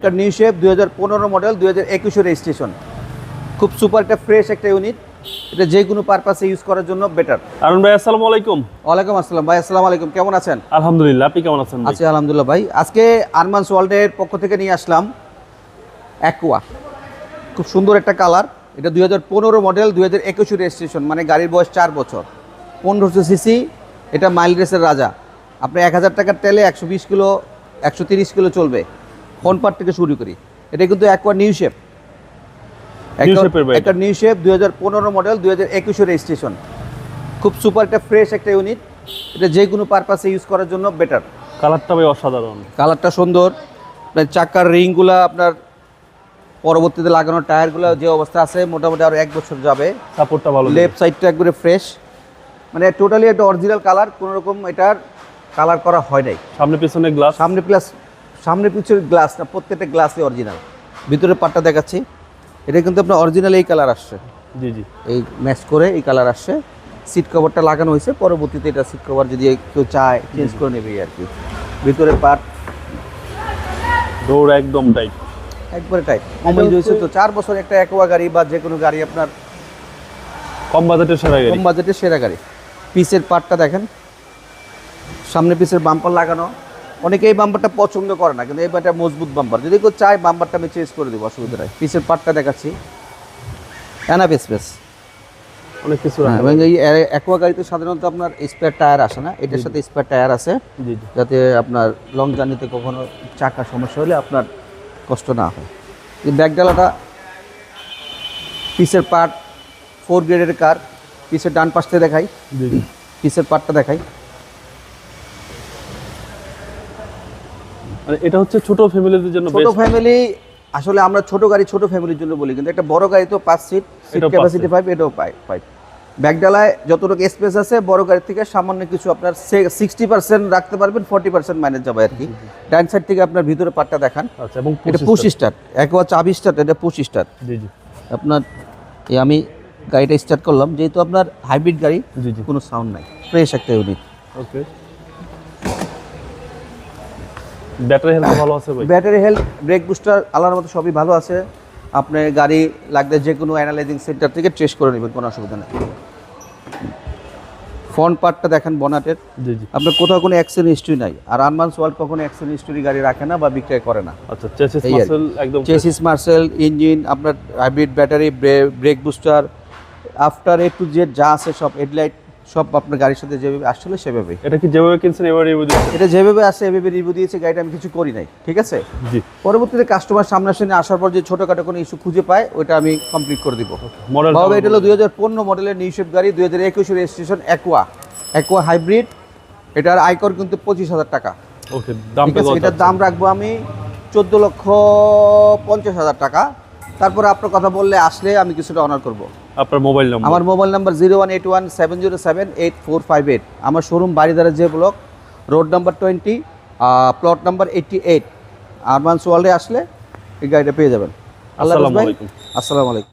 একটা new shape 2015 model 2021 registration. খুব super একটা ফ্রেশ একটা ইউনিট। এটা যে কোনো পারপাসে ইউজ করার জন্য বেটার। আরুন ভাই আসসালামু আলাইকুম। ওয়ালাইকুম আসসালাম ভাই, আসসালামু আলাইকুম, কেমন আছেন? আলহামদুলিল্লাহ, আপনি কেমন আছেন? আছি আলহামদুলিল্লাহ ভাই। আজকে আরমান্স ওয়ার্ল্ডের পক্ষ থেকে নিয়ে আসলাম অ্যাকোয়া। খুব সুন্দর একটা কালার। এটা 2015 মডেল 2021 রেজিস্ট্রেশন, মানে গাড়ির বয়স 4 বছর। 1500 সিসি। এটা মাইল রেসের রাজা। আপনি 1000 টাকার তেলে 120 কিলো 130 কিলো চলবে। ফ্রন্ট পার্ট থেকে শুরু করি। এটা কিন্তু অ্যাকোয়া নিউ শেপ। একটা নিউ শেপ 2015 মডেল 2021 রেজিস্ট্রেশন। খুব সুপার একটা ফ্রেশ একটা ইউনিট। এটা যে কোনো পারপাসে ইউজ করার জন্য বেটার। কালারটা ভাই অসাধারণ। কালারটা সুন্দর। আপনার চাকার রিংগুলা, আপনার পরবর্তীতে লাগানো টায়ারগুলো যে অবস্থা আছে মোটামুটি আরও 1 বছর যাবে। সাপোর্টটা ভালো। লেফট সাইডটা একবারে ফ্রেশ, মানে টোটালি একটা অরিজিনাল কালার। কোনো রকম এটার কালার করা হয় নাই। সামনে পিছনে গ্লাস, সামনে পিছনে গ্লাস না, প্রত্যেকটা গ্লাসই অরিজিনাল। ভিতরে পাটটা দেখাচ্ছি, এটা কিন্তু আপনার অরিজিনাল এই কালার আসছে। জি জি, এই ম্যাচ করে এই কালার আসছে। সিট কভারটা লাগানো হয়েছে, পরবর্তীতে এটা সিট কভার যদি কেউ চায় চেঞ্জ করে নেবে আর কি। ভিতরে পাট ডোর একদম টাইট, একবারে টাইট। মোবাইল রয়েছে তো 4 বছর একটা অ্যাকোয়া গাড়ি বা যে কোনো গাড়ি আপনার কম বাজেটের সেরা গাড়ি। কম বাজেটের সেরা গাড়ি। পিসের পার্টটা দেখেন, সামনে পিসের বাম্পার লাগানো। অনেকে এই বাম্পারটা পছন্দ করে না, কিন্তু এই বাম্পারটা মজবুত বাম্পার। যদি কেউ চায় বাম্পারটা আমি চেঞ্জ করে দেবো, অসুবিধা নাই। পিসের পার্টটা দেখাচ্ছি, এনাফ স্পেস অনেক কিছু। এবং এই অ্যাকোয়া গাড়িতে সাধারণত আপনার স্পেয়ার টায়ার আসে না, এটার সাথে স্পেয়ার টায়ার আছে, যাতে আপনার লং জার্নিতে কখনো চাকার সমস্যা হলে আপনার কষ্ট না হয়। এই ব্যাকডালাটা পিসের পার্ট 4 গ্রেডের কার। পিসের ডান পাশে দেখাই, পিসের পার্টটা দেখাই। মানে এটা হচ্ছে ছোট ফ্যামিলিদের জন্য। ছোট ফ্যামিলি, আসলে আমরা ছোট গাড়ি ছোট ফ্যামিলির জন্য বলি, কিন্তু একটা বড় গাড়ি তো 5 সিট, সিট ক্যাপাসিটি 5, এটাও 5। ব্যাকডালায় যতটুকু স্পেস আছে বড় গাড়ি থেকে সামান্য কিছু আপনার 60% রাখতে পারবেন, 40% মাইনাস যাবে আর কি। ডান সাইড থেকে আপনার ভিতরে পার্টটা দেখান। আচ্ছা, এবং এটা পুশ স্টার্ট, একবার চাবি স্টার্ট, এটা পুশ স্টার্ট। জি জি, আপনার আমি গাড়িটা স্টার্ট করলাম, যেহেতু আপনার হাইব্রিড গাড়ি, জি জি, কোনো সাউন্ড নাই, ফ্রেশ একটা ইউনিট। ওকে। ব্যাটারি হেলথ ভালো আছে ভাই? ব্যাটারি হেলথ, ব্রেক বুস্টার, আলার মতো সবই ভালো আছে। আপনার গাড়ি লাগলে যে কোনো অ্যানালাইজিং সেন্টার থেকে টেস্ট করে নেবেন, কোনো অসুবিধা নেই। ফ্রন্ট পার্টটা দেখেন বনাটের, জি জি, আপনার কোথাও কোনো অ্যাক্সিডেন্ট হিস্ট্রি নাই। আর আরমান্স ওয়ার্ল্ড কখনো অ্যাক্সিডেন্ট হিস্ট্রি গাড়ি রাখে না বা বিক্রয় করে না। আচ্ছা, চেসিস মাসেল একদম, চেসিস মার্সেল, ইঞ্জিন, আপনার hybrid battery, brake booster, after A to Z যা আছে সব, হেডলাইট সব আপনার গাড়ির সাথে যেভাবে আসলে সেভাবেই। এটা কি যেভাবে কিনছেন এবারে রিভিউ দিচ্ছেন? এটা যেভাবে আসে এভাবে রিভিউ দিয়েছে। গাড়িটা আমি কিছু করি নাই, ঠিক আছে। জি, পরবর্তীতে কাস্টমার সামনাসামনি আসার পর যে ছোটোখাটো কোনো ইস্যু খুঁজে পায়, ওটা আমি কমপ্লিট করে দিব। মডেল বাবা, এটা হলো 2015 মডেলের নিউ শেপ গাড়ি, 2021 রেজিস্ট্রেশন, অ্যাকোয়া হাইব্রিড। এটার আয়কর কিন্তু 25,000 টাকা। ওকে, দামটা কত? এটার দাম রাখবো আমি 14,50,000 টাকা। তারপরে আপনার কথা বললে আসলে আমি কিছুটা অনার করব। আপনার মোবাইল নাম্বার? আমার মোবাইল নাম্বার 018170788458। আমার শোরুম বাড়িধারা যে block, road number 20, plot number 88। আরমান্স ওয়ার্ল্ডে আসলে এই গাড়িটা পেয়ে যাবেন। আল্লাহ হাফেজ ভাই, আসসালামু আলাইকুম।